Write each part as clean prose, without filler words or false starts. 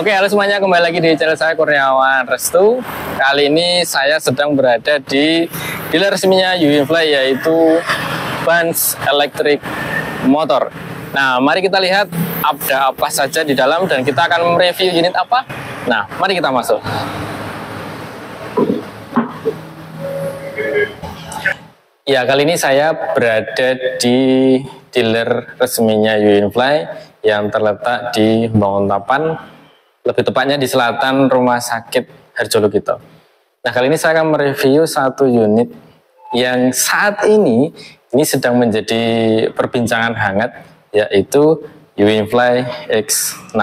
Oke, halo semuanya, kembali lagi di channel saya Kurniawan Restu. Kali ini saya sedang berada di dealer resminya UWinfly, yaitu Bans Electric Motor. Nah, mari kita lihat ada apa saja di dalam dan kita akan mereview unit apa. Nah, mari kita masuk. Ya, kali ini saya berada di dealer resminya UWinfly yang terletak di Banguntapan, lebih tepatnya di selatan Rumah Sakit Harjolukito. Nah, kali ini saya akan mereview satu unit yang saat ini sedang menjadi perbincangan hangat, yaitu UWinfly X6.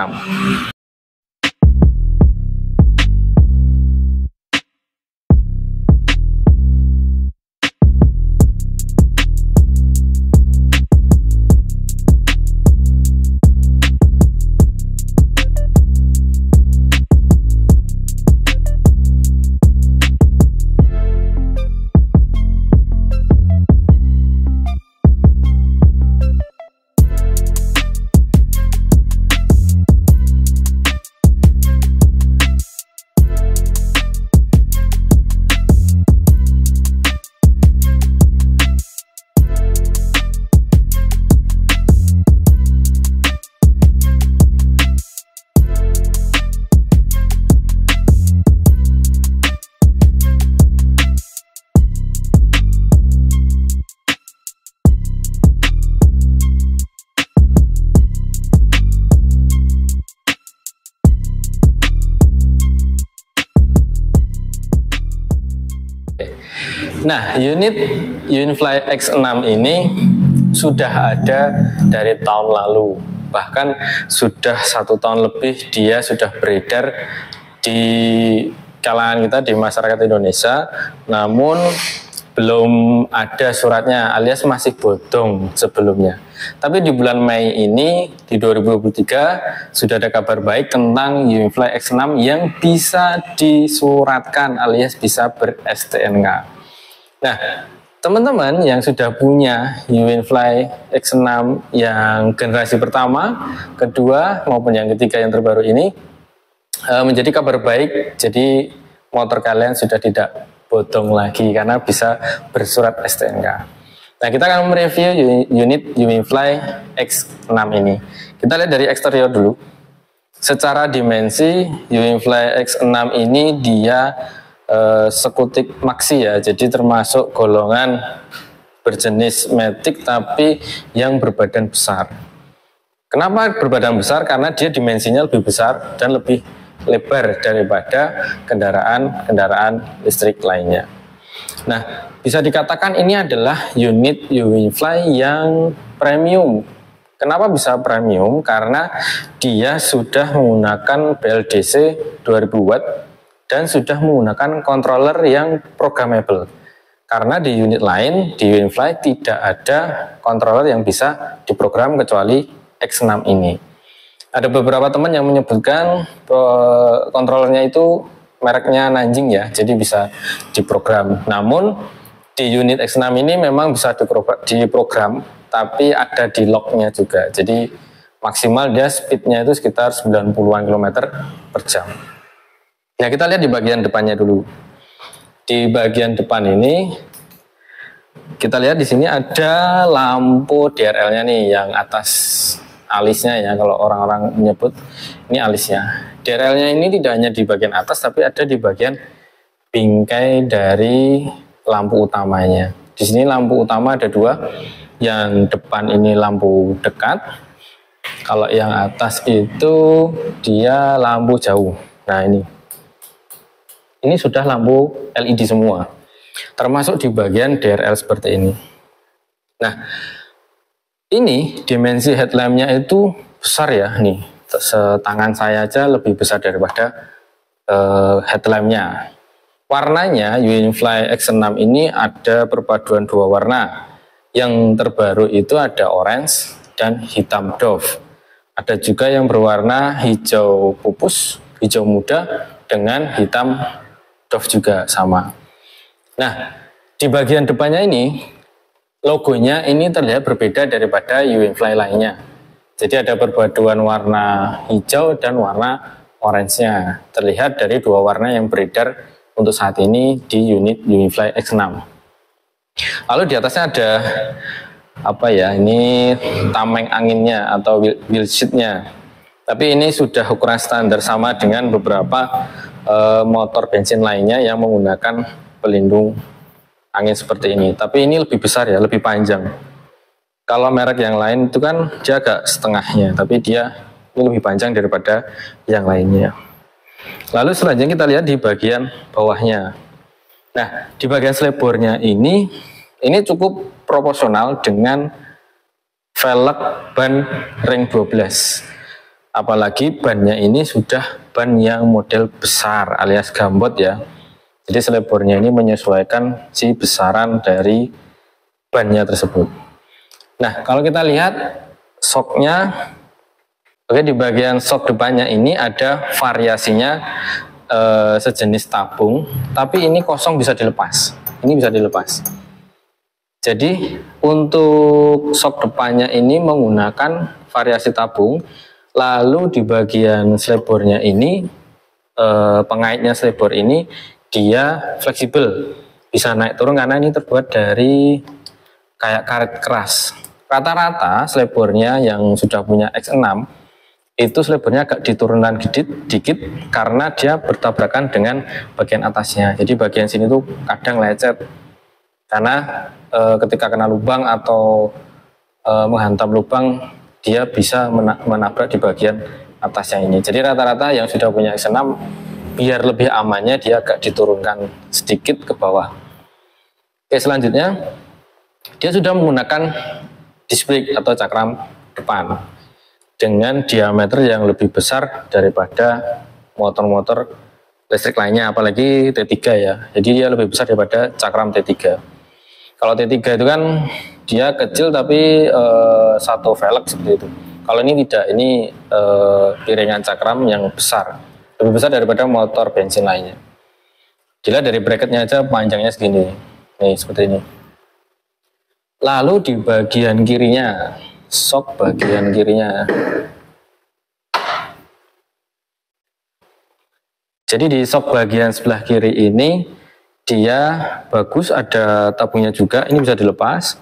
Nah, unit UWinfly X6 ini sudah ada dari tahun lalu, bahkan sudah 1 tahun lebih dia sudah beredar di kalangan kita, di masyarakat Indonesia, namun belum ada suratnya alias masih bodong sebelumnya. Tapi di bulan Mei ini, di 2023, sudah ada kabar baik tentang UWinfly X6 yang bisa disuratkan alias bisa ber-STNK. Nah, teman-teman yang sudah punya UWinfly X6 yang generasi pertama, kedua, maupun yang ketiga yang terbaru ini, menjadi kabar baik. Jadi motor kalian sudah tidak bodong lagi karena bisa bersurat STNK. Nah, kita akan mereview unit UWinfly X6 ini. Kita lihat dari eksterior dulu. Secara dimensi, UWinfly X6 ini dia Skutik Maxi ya, jadi termasuk golongan berjenis Matic tapi yang berbadan besar. Kenapa berbadan besar? Karena dia dimensinya lebih besar dan lebih lebar daripada kendaraan listrik lainnya. Nah, bisa dikatakan ini adalah unit UWinfly yang premium. Kenapa bisa premium? Karena dia sudah menggunakan BLDC 2000 watt dan sudah menggunakan controller yang programmable. Karena di unit lain, di UWinfly tidak ada controller yang bisa diprogram kecuali X6 ini. Ada beberapa teman yang menyebutkan kontrolernya itu mereknya Nanjing ya, jadi bisa diprogram. Namun di unit X6 ini memang bisa diprogram, tapi ada di locknya juga. Jadi maksimal dia speednya itu sekitar 90-an km per jam. Nah, kita lihat di bagian depannya dulu. Di bagian depan ini, kita lihat di sini ada lampu DRL-nya nih, yang atas alisnya ya, kalau orang-orang menyebut ini alisnya. DRL-nya ini tidak hanya di bagian atas, tapi ada di bagian bingkai dari lampu utamanya. Di sini lampu utama ada 2, yang depan ini lampu dekat, kalau yang atas itu dia lampu jauh. Nah, ini sudah lampu LED semua, termasuk di bagian DRL seperti ini. Nah, ini dimensi headlampnya itu besar ya, nih setangan saya aja lebih besar daripada headlampnya. Warnanya UWinfly X6 ini ada perpaduan 2 warna. Yang terbaru itu ada orange dan hitam doff. Ada juga yang berwarna hijau pupus, hijau muda dengan hitam doff juga sama. Nah, di bagian depannya ini logonya ini terlihat berbeda daripada UWinfly lainnya. Jadi ada perpaduan warna hijau dan warna orange-nya. Terlihat dari dua warna yang beredar untuk saat ini di unit Unifly X6. Lalu di atasnya ada apa ya, ini tameng anginnya atau wheel sheet-nya. Tapi ini sudah ukuran standar sama dengan beberapa motor bensin lainnya yang menggunakan pelindung angin seperti ini. Tapi ini lebih besar ya, lebih panjang. Kalau merek yang lain itu kan dia agak setengahnya, tapi dia ini lebih panjang daripada yang lainnya. Lalu selanjutnya kita lihat di bagian bawahnya. Nah, di bagian selebornya ini cukup proporsional dengan velg ban ring 12. Apalagi bannya ini sudah ban yang model besar alias gambot ya. Jadi selebornya ini menyesuaikan si besaran dari bannya tersebut. Nah, kalau kita lihat shocknya, oke, di bagian shock depannya ini ada variasinya sejenis tabung, tapi ini kosong bisa dilepas. Ini bisa dilepas. Jadi untuk shock depannya ini menggunakan variasi tabung, lalu di bagian selebornya ini, pengaitnya selebor ini dia fleksibel, bisa naik turun karena ini terbuat dari kayak karet keras. Rata-rata selebornya yang sudah punya X6 itu selebornya agak diturunkan dikit karena dia bertabrakan dengan bagian atasnya. Jadi bagian sini tuh kadang lecet karena ketika kena lubang atau menghantam lubang dia bisa menabrak di bagian atasnya ini. Jadi rata-rata yang sudah punya X6 biar lebih amannya dia agak diturunkan sedikit ke bawah. Oke, selanjutnya dia sudah menggunakan disc brake atau cakram depan dengan diameter yang lebih besar daripada motor-motor listrik lainnya, apalagi T3 ya. Jadi dia lebih besar daripada cakram T3. Kalau T3 itu kan dia kecil tapi satu velg seperti itu. Kalau ini tidak, ini piringan cakram yang besar, lebih besar daripada motor bensin lainnya. Dilihat dari bracketnya aja panjangnya segini, nih seperti ini. Lalu di bagian kirinya, shock bagian kirinya. Jadi di shock bagian sebelah kiri ini dia bagus, ada tabungnya juga, ini bisa dilepas.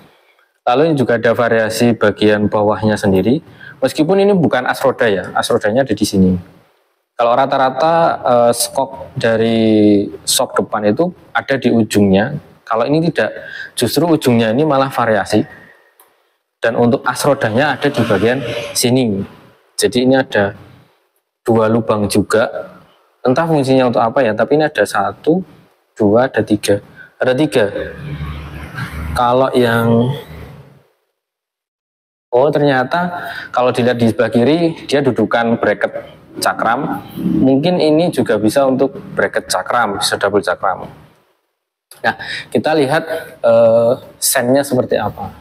Lalu ini juga ada variasi bagian bawahnya sendiri. Meskipun ini bukan as roda ya, as rodanya ada di sini. Kalau rata-rata skok dari shock depan itu ada di ujungnya. Kalau ini tidak, justru ujungnya ini malah variasi. Dan untuk as rodanya ada di bagian sini. Jadi ini ada dua lubang juga. Entah fungsinya untuk apa ya, tapi ini ada 1, 2, ada 3. Ada 3. Kalau yang ternyata kalau dilihat di sebelah kiri dia dudukan bracket cakram. Mungkin ini juga bisa untuk bracket cakram, bisa double cakram. Nah, kita lihat sennya seperti apa.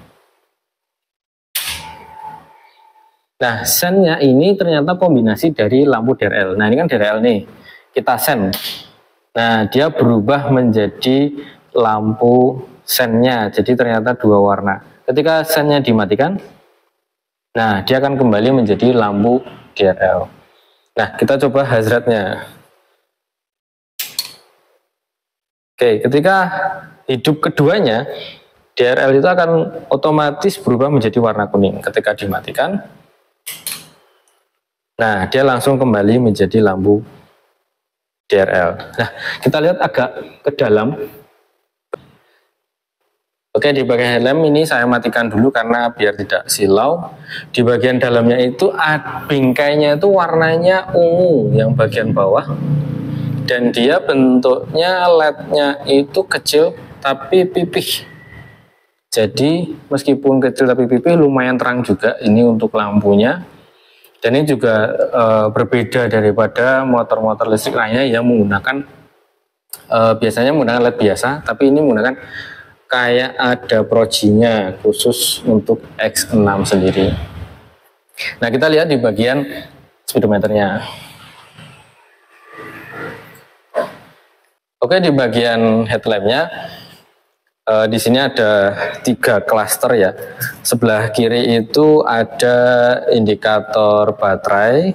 Nah, sennya ini ternyata kombinasi dari lampu DRL. Nah, ini kan DRL nih, kita sen. Nah, dia berubah menjadi lampu sennya. Jadi ternyata dua warna. Ketika sennya dimatikan, nah dia akan kembali menjadi lampu DRL. Nah, kita coba hazratnya. Oke, ketika hidup keduanya, DRL itu akan otomatis berubah menjadi warna kuning. Ketika dimatikan, nah dia langsung kembali menjadi lampu DRL. Nah, kita lihat agak ke dalam. Oke, di bagian helm ini saya matikan dulu karena biar tidak silau. Di bagian dalamnya itu bingkainya itu warnanya ungu yang bagian bawah. Dan dia bentuknya LED-nya itu kecil tapi pipih. Jadi meskipun kecil tapi pipih lumayan terang juga ini untuk lampunya. Dan ini juga berbeda daripada motor-motor listrik lainnya yang menggunakan biasanya menggunakan LED biasa, tapi ini menggunakan kayak ada projinya khusus untuk X6 sendiri. Nah, kita lihat di bagian speedometernya. Oke, di bagian headlampnya di sini ada 3 klaster ya. Sebelah kiri itu ada indikator baterai,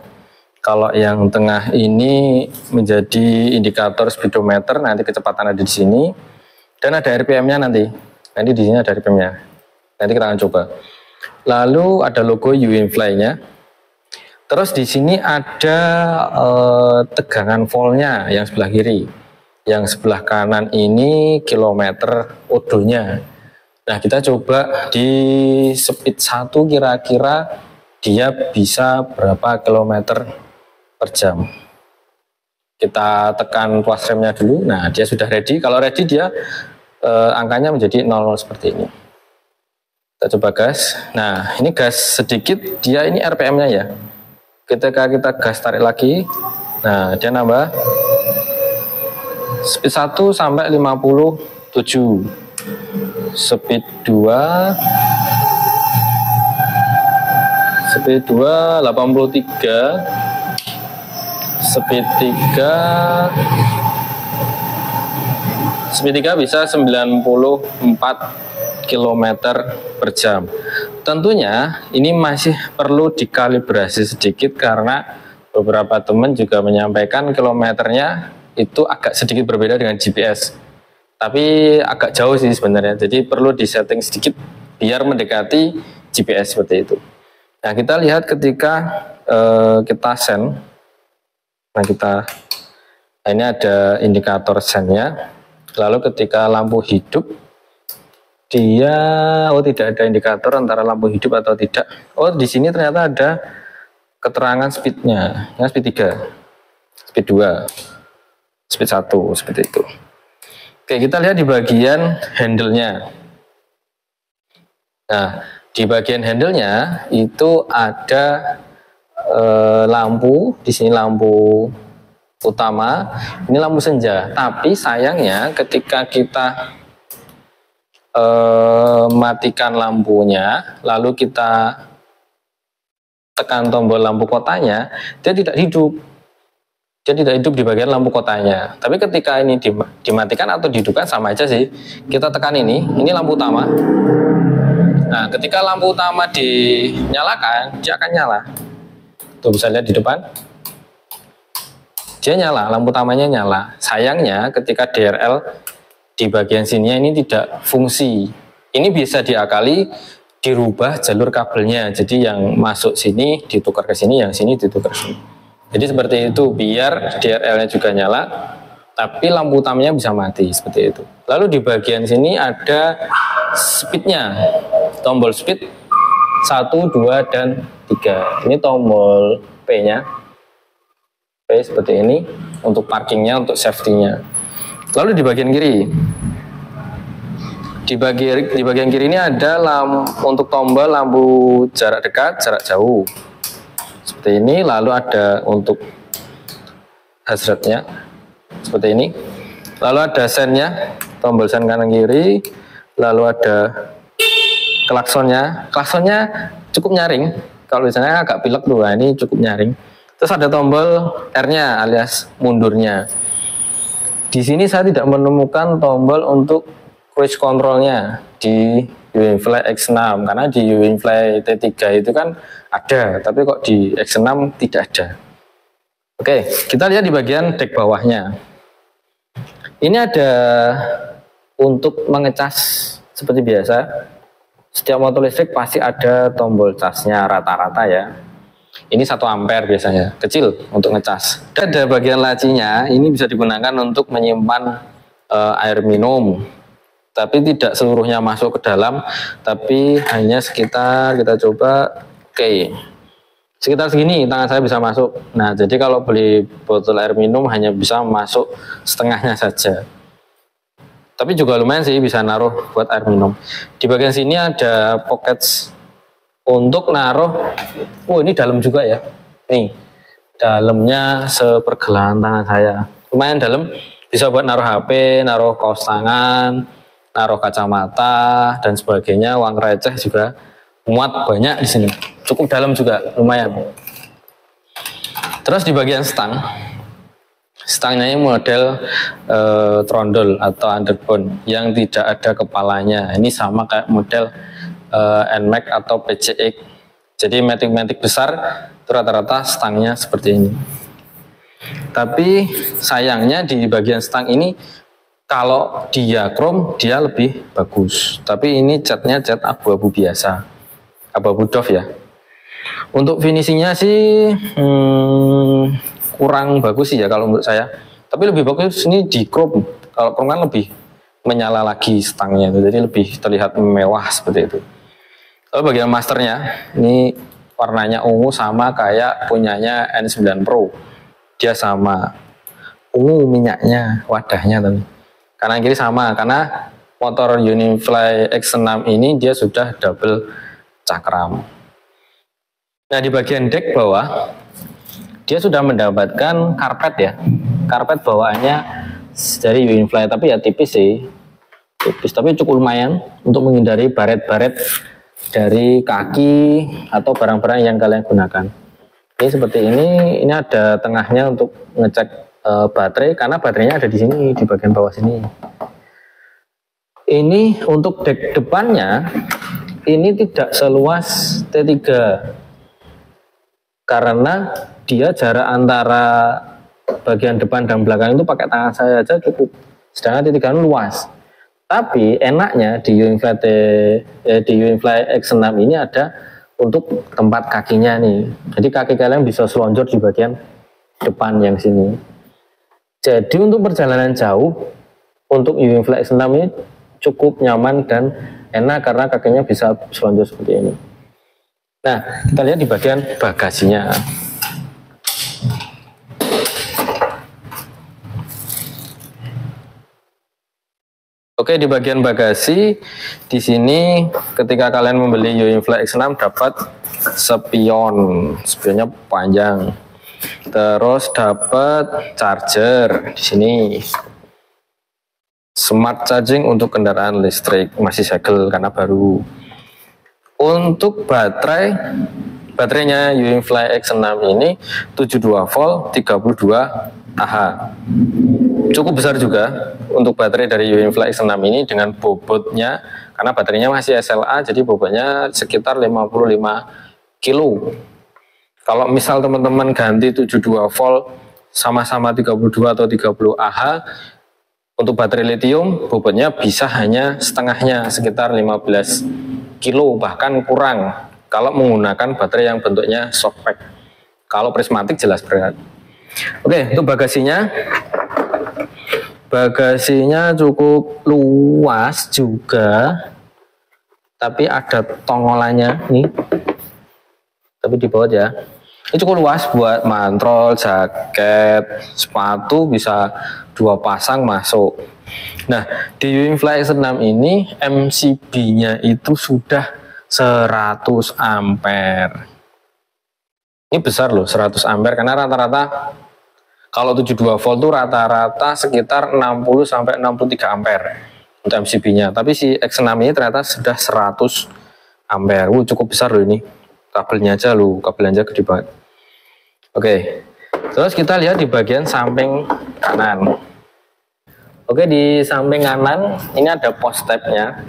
Kalau yang tengah ini menjadi indikator speedometer, nanti kecepatan ada di sini, dan ada RPM-nya nanti. Nanti di sini ada RPM-nya. Nanti kita akan coba. Lalu ada logo UInfly-nya. Terus di sini ada tegangan voltnya yang sebelah kiri. Yang sebelah kanan ini kilometer odonya. Nah, kita coba di speed 1 kira-kira dia bisa berapa kilometer per jam. Kita tekan tuas remnya dulu. Nah, dia sudah ready. Kalau ready dia angkanya menjadi 00 seperti ini. Kita coba gas. Nah, ini gas sedikit, dia ini RPM-nya ya. Ketika kita gas tarik lagi, nah dia nambah speed 1 sampai 57, speed 2 83, speed 3 bisa 94 km per jam. Tentunya ini masih perlu dikalibrasi sedikit karena beberapa teman juga menyampaikan kilometernya itu agak sedikit berbeda dengan GPS, tapi agak jauh sih sebenarnya, jadi perlu disetting sedikit biar mendekati GPS seperti itu. Nah, kita lihat ketika kita send, nah ini ada indikator sendnya, lalu ketika lampu hidup dia tidak ada indikator antara lampu hidup atau tidak. Di sini ternyata ada keterangan speednya, ya, speed 3, speed 2, speed 1 seperti itu. Oke, kita lihat di bagian handle-nya. Nah, di bagian handle-nya itu ada lampu, di sini lampu utama, ini lampu senja. Tapi sayangnya ketika kita matikan lampunya, lalu kita tekan tombol lampu kotanya, dia tidak hidup. Dia tidak hidup di bagian lampu kotanya. Tapi ketika ini dimatikan atau dihidupkan sama aja sih. Kita tekan ini lampu utama. Nah, ketika lampu utama dinyalakan, dia akan nyala. Tuh, bisa lihat di depan. Dia nyala, lampu utamanya nyala. Sayangnya ketika DRL di bagian sini ini tidak fungsi. Ini bisa diakali, dirubah jalur kabelnya. Jadi yang masuk sini ditukar ke sini, yang sini ditukar ke sini. Jadi seperti itu, biar DRL-nya juga nyala, tapi lampu utamanya bisa mati, seperti itu. Lalu di bagian sini ada speednya, tombol speed 1, 2, dan 3. Ini tombol P-nya, P seperti ini, untuk parkingnya, untuk safety-nya. Lalu di bagian kiri, di bagian kiri ini ada untuk tombol lampu jarak dekat, jarak jauh. Seperti ini, lalu ada untuk hazardnya seperti ini, lalu ada sennya, tombol sen kanan kiri, lalu ada klaksonnya cukup nyaring, kalau misalnya agak pilek tuh, ini cukup nyaring. Terus ada tombol R-nya alias mundurnya. Di sini saya tidak menemukan tombol untuk cruise controlnya di UInfly X6, karena di UInfly T3 itu kan ada, tapi kok di X6 tidak ada. Oke, kita lihat di bagian dek bawahnya. Ini ada untuk mengecas seperti biasa. Setiap motor listrik pasti ada tombol casnya rata-rata ya. Ini 1 ampere biasanya, kecil untuk ngecas. Dan ada bagian lacinya, ini bisa digunakan untuk menyimpan air minum. Tapi tidak seluruhnya masuk ke dalam, tapi hanya sekitar, kita coba, oke, sekitar segini tangan saya bisa masuk. Nah, jadi kalau beli botol air minum hanya bisa masuk setengahnya saja. Tapi juga lumayan sih, bisa naruh buat air minum. Di bagian sini ada pockets untuk naruh. Ini dalam juga ya. Nih, dalamnya sepergelangan tangan saya. Lumayan dalam, bisa buat naruh HP, naruh kaos tangan, naruh kacamata dan sebagainya. Uang receh juga muat banyak di sini. Cukup dalam juga, lumayan. Terus di bagian stangnya ini model trondol atau underbone yang tidak ada kepalanya. Ini sama kayak model NMAX atau PCX. Jadi matic besar, Itu rata-rata stangnya seperti ini. Tapi sayangnya di bagian stang ini kalau dia chrome dia lebih bagus. Tapi ini catnya cat abu-abu biasa, abu-abu doff ya. Untuk finishingnya sih kurang bagus sih ya kalau menurut saya. Tapi lebih bagus ini di chrome. Kalau chrome kan lebih menyala lagi stangnya, jadi lebih terlihat mewah seperti itu. Lalu bagian masternya ini warnanya ungu sama kayak punyanya N9 Pro. Dia sama ungu minyaknya, wadahnya tadi. Kanan kiri sama karena motor Unifly X6 ini dia sudah double cakram. Nah di bagian deck bawah dia sudah mendapatkan karpet ya. Karpet bawaannya dari Unifly tapi ya tipis sih. Tipis tapi cukup lumayan untuk menghindari baret-baret dari kaki atau barang-barang yang kalian gunakan. Ini seperti ini ada tengahnya untuk ngecek baterai karena baterainya ada di sini di bagian bawah sini. Ini untuk dek depannya ini tidak seluas T3 karena dia jarak antara bagian depan dan belakang itu pakai tangan saya aja cukup, sedangkan T3 luas. Tapi enaknya di Unifly X6 ini ada untuk tempat kakinya nih, jadi kaki kalian bisa selonjor di bagian depan yang sini. Jadi untuk perjalanan jauh untuk Unifly X6 ini cukup nyaman dan enak karena kakinya bisa selonjor seperti ini. Nah, kita lihat di bagian bagasinya. Oke, di bagian bagasi di sini ketika kalian membeli Unifly X6 dapat spionnya panjang. Terus dapat charger di sini. Smart charging untuk kendaraan listrik, masih segel karena baru. Untuk baterainya Unifly X6 ini 72 volt 32 Ah. Cukup besar juga untuk baterai dari Unifly X6 ini dengan bobotnya, karena baterainya masih SLA jadi bobotnya sekitar 55 kilo. Kalau misal teman-teman ganti 72 volt sama-sama 32 atau 30 Ah untuk baterai lithium bobotnya bisa hanya setengahnya sekitar 15 kilo bahkan kurang kalau menggunakan baterai yang bentuknya softpack. Kalau prismatik jelas berat. Oke, untuk bagasinya cukup luas juga, tapi ada tongolannya nih, tapi di bawah ya. Ini cukup luas buat mantrol, jaket, sepatu bisa 2 pasang masuk. Nah, di Unifly X6 ini MCB-nya itu sudah 100 ampere. Ini besar loh, 100 ampere karena rata-rata kalau 72 volt itu rata-rata sekitar 60 sampai 63 ampere untuk MCB-nya. Tapi si X6 ini ternyata sudah 100 ampere. Cukup besar loh ini. Kabelnya aja gede banget. Oke. Terus kita lihat di bagian samping kanan. Oke, di samping kanan ini ada post tab-nya.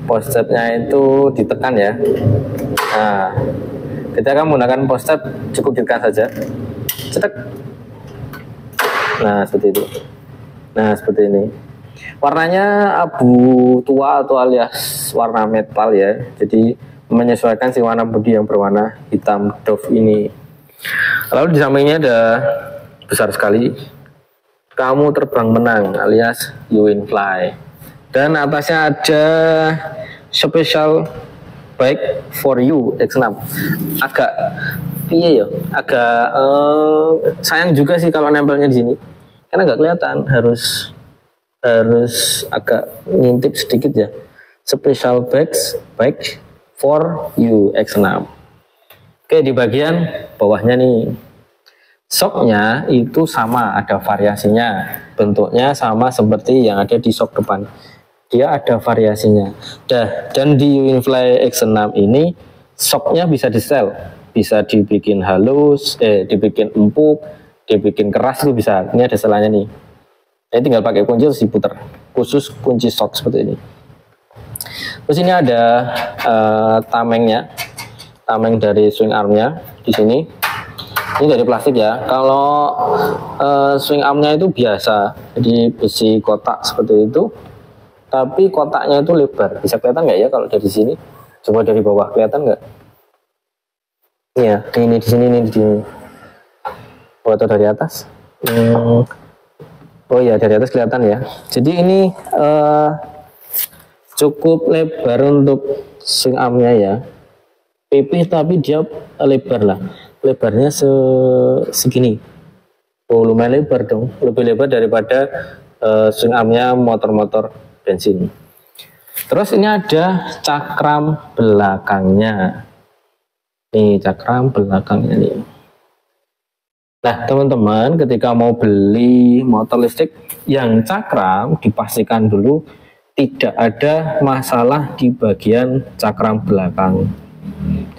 Post tab-nya itu ditekan ya. Nah, ketika menggunakan post tab cukup ditekan saja. Cetek. Nah, seperti itu. Nah, seperti ini. Warnanya abu tua atau alias warna metal ya. Jadi menyesuaikan si warna bodi yang berwarna hitam doff ini. Lalu di sampingnya ada besar sekali "Kamu Terbang Menang" alias Unifly. Dan atasnya ada "Special Bike for You X6". Agak ya, agak sayang juga sih kalau nempelnya di sini. Karena nggak kelihatan, harus agak ngintip sedikit ya. "Special Bike for You X6". Oke, di bagian bawahnya nih, shocknya itu sama, ada variasinya, bentuknya sama seperti yang ada di shock depan, dia ada variasinya. Dan di Unifly X6 ini shocknya bisa di setel, bisa dibikin halus, dibikin empuk, dibikin keras, itu bisa. Ini ada setelahnya nih, ini tinggal pakai kunci terus diputar, khusus kunci shock seperti ini. Terus ini ada tamengnya, tameng dari swing armnya. di sini. Ini dari plastik ya. Kalau swing armnya itu biasa, jadi besi kotak seperti itu. Tapi kotaknya itu lebar. Bisa kelihatan nggak ya kalau dari sini? Coba dari bawah kelihatan nggak? Iya, ini di sini, ini di sini. Atau dari atas? Oh iya, dari atas kelihatan ya. Jadi ini cukup lebar untuk swing armnya ya. Pipih tapi dia lebar lah. Lebarnya segini. Oh, lumayan lebar dong. Lebih lebar daripada swing armnya motor-motor bensin. Terus ini ada cakram belakangnya. Nih cakram belakangnya nih. Nah teman-teman, ketika mau beli motor listrik yang cakram, dipastikan dulu tidak ada masalah di bagian cakram belakang.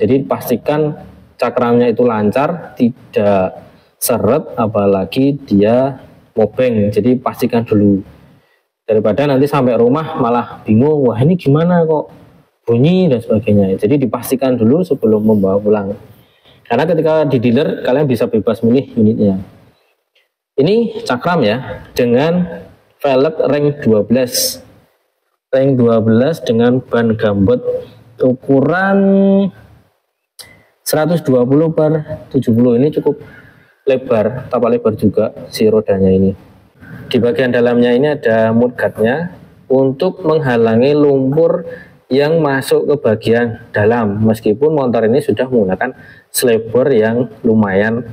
Jadi pastikan cakramnya itu lancar, tidak seret, apalagi dia mobeng. Jadi pastikan dulu, daripada nanti sampai rumah malah bingung, wah ini gimana kok bunyi dan sebagainya. Jadi dipastikan dulu sebelum membawa pulang, karena ketika di dealer kalian bisa bebas milih unitnya. Ini cakram ya, dengan velg ring 12 dengan ban gambot ukuran 120 per 70. Ini cukup lebar, tapak lebar juga si rodanya ini. Di bagian dalamnya ini ada mudguardnya untuk menghalangi lumpur yang masuk ke bagian dalam, meskipun motor ini sudah menggunakan slebor yang lumayan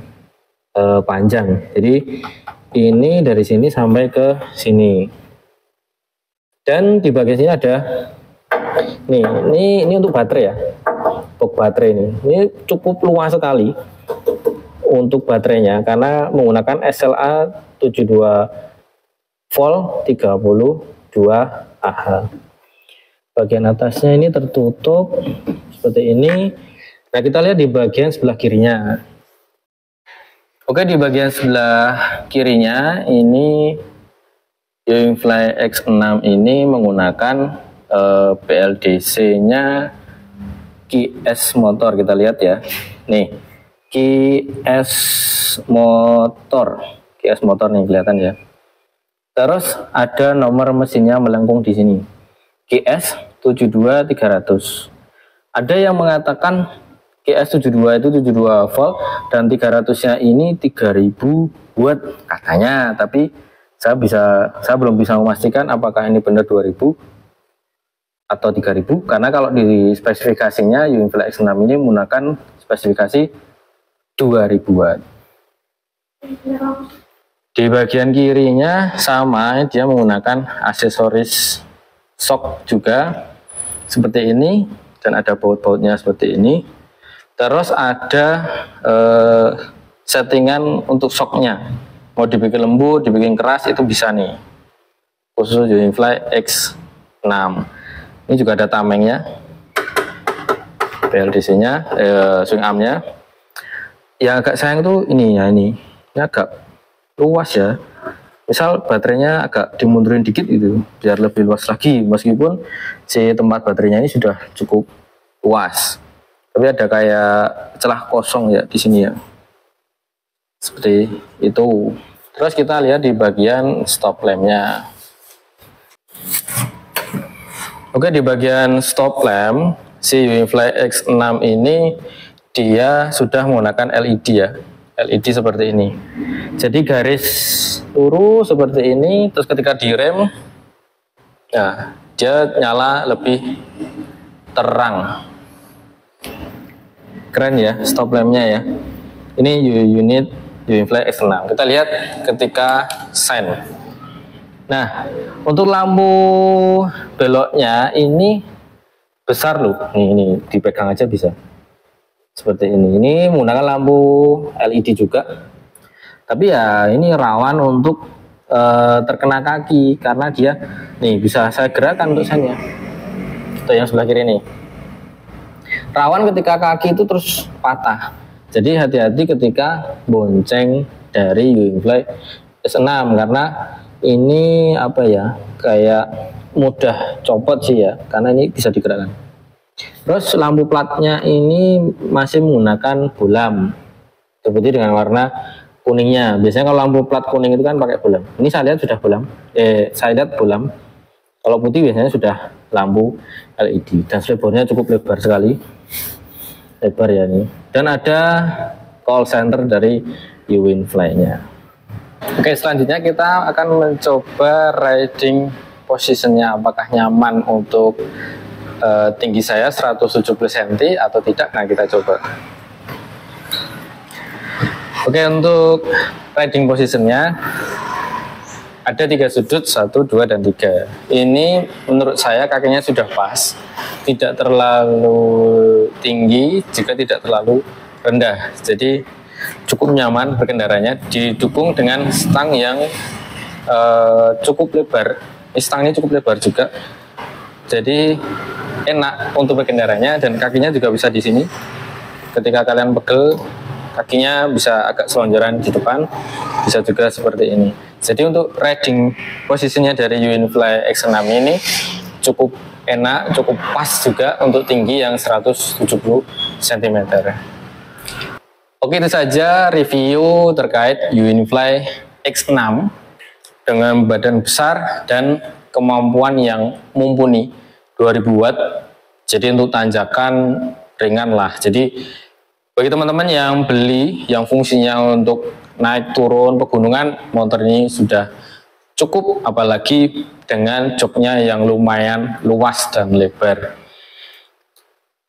panjang. Jadi ini dari sini sampai ke sini. Dan di bagian sini ada ini untuk baterai ya, box baterai ini cukup luas sekali untuk baterainya, karena menggunakan SLA 72 volt 32 Ah. Bagian atasnya ini tertutup seperti ini. Nah kita lihat di bagian sebelah kirinya. Oke, di bagian sebelah kirinya ini UniFly X6 ini menggunakan PLDC-nya QS motor. Kita lihat ya, nih QS motor nih kelihatan ya. Terus ada nomor mesinnya melengkung di sini, QS 72300. Ada yang mengatakan QS 72 itu 72 volt dan 300-nya ini 3000 watt katanya, tapi saya belum bisa memastikan apakah ini benar 2000 atau 3000, karena kalau di spesifikasinya UniFly X6 ini menggunakan spesifikasi 2000 watt. Di bagian kirinya sama, dia menggunakan aksesoris shock juga seperti ini, dan ada baut-bautnya seperti ini. Terus ada settingan untuk shocknya, mau dibikin lembut, dibikin keras itu bisa nih, khusus UniFly X6. Ini juga ada tamengnya, PLDC-nya, swing arm-nya. Yang agak sayang tuh ini ya, ini agak luas ya. Misal baterainya agak dimundurin dikit gitu, biar lebih luas lagi, meskipun si tempat baterainya ini sudah cukup luas, tapi ada kayak celah kosong ya di sini ya, seperti itu. Terus kita lihat di bagian stop lampnya. Oke, di bagian stop lamp si UniFly X6 ini dia sudah menggunakan LED ya, LED seperti ini. Jadi garis lurus seperti ini, terus ketika direm, nah dia nyala lebih terang. Keren ya stop lampnya ya. Ini unit UniFly X6. Kita lihat ketika shine. Nah, untuk lampu beloknya ini besar loh. Ini dipegang aja bisa. Seperti ini. Ini menggunakan lampu LED juga. Tapi ya ini rawan untuk terkena kaki, karena dia nih bisa saya gerakkan untuk saya. Itu yang sebelah kiri nih. Rawan ketika kaki itu terus patah. Jadi hati-hati ketika bonceng dari UniFly X6, karena ini apa ya, kayak mudah copot sih ya, karena ini bisa digerakkan. Terus lampu platnya ini masih menggunakan bolam, seperti dengan warna kuningnya. Biasanya kalau lampu plat kuning itu kan pakai bolam. Ini saya lihat sudah bolam. Saya lihat bolam. Kalau putih biasanya sudah lampu LED. Dan selebornya cukup lebar sekali. Lebar ya ini. Dan ada call center dari UWinFly-nya. Oke, selanjutnya kita akan mencoba riding positionnya. Apakah nyaman untuk tinggi saya 170 cm atau tidak. Nah, kita coba. Oke, untuk riding positionnya ada 3 sudut, 1, 2, dan 3. Ini menurut saya kakinya sudah pas, tidak terlalu tinggi, juga tidak terlalu rendah. Jadi cukup nyaman berkendaranya, didukung dengan stang yang cukup lebar. Stangnya cukup lebar juga, jadi enak untuk berkendaranya, dan kakinya juga bisa di sini. Ketika kalian pegel, kakinya bisa agak selonjoran di depan, bisa juga seperti ini. Jadi untuk riding posisinya dari UWinFly X6 ini cukup enak, cukup pas juga untuk tinggi yang 170 cm. Oke, itu saja review terkait UWinFly X6 dengan badan besar dan kemampuan yang mumpuni 2000 watt. Jadi untuk tanjakan ringan lah. Jadi bagi teman-teman yang beli yang fungsinya untuk naik turun pegunungan, motor ini sudah cukup, apalagi dengan joknya yang lumayan luas dan lebar.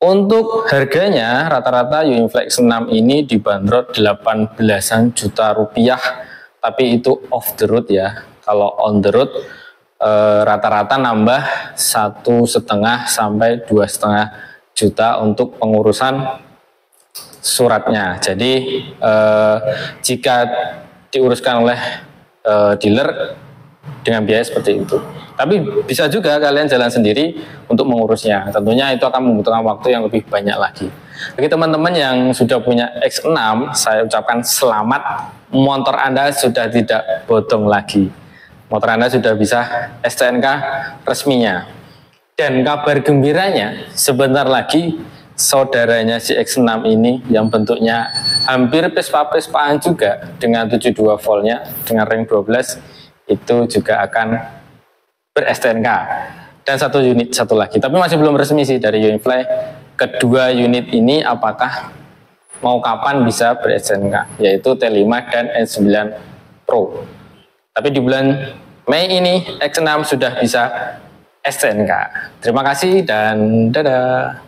Untuk harganya rata-rata UWinFly X6 ini dibanderol 18-an juta rupiah, tapi itu off the road ya. Kalau on the road rata-rata nambah 1,5 sampai 2,5 juta untuk pengurusan suratnya. Jadi jika diuruskan oleh dealer dengan biaya seperti itu. Tapi bisa juga kalian jalan sendiri untuk mengurusnya. Tentunya itu akan membutuhkan waktu yang lebih banyak lagi. Bagi teman-teman yang sudah punya X6, saya ucapkan selamat, motor Anda sudah tidak bodong lagi. Motor Anda sudah bisa STNK resminya. Dan kabar gembiranya, sebentar lagi saudaranya si X6 ini yang bentuknya hampir Vespa-Vespaan juga dengan 72 voltnya dengan ring 12 itu juga akan ber-STNK. Dan satu lagi, tapi masih belum resmi sih dari UWinFly. Kedua unit ini apakah mau kapan bisa ber-STNK, yaitu T5 dan N9 Pro. Tapi di bulan Mei ini X6 sudah bisa STNK. Terima kasih dan dadah.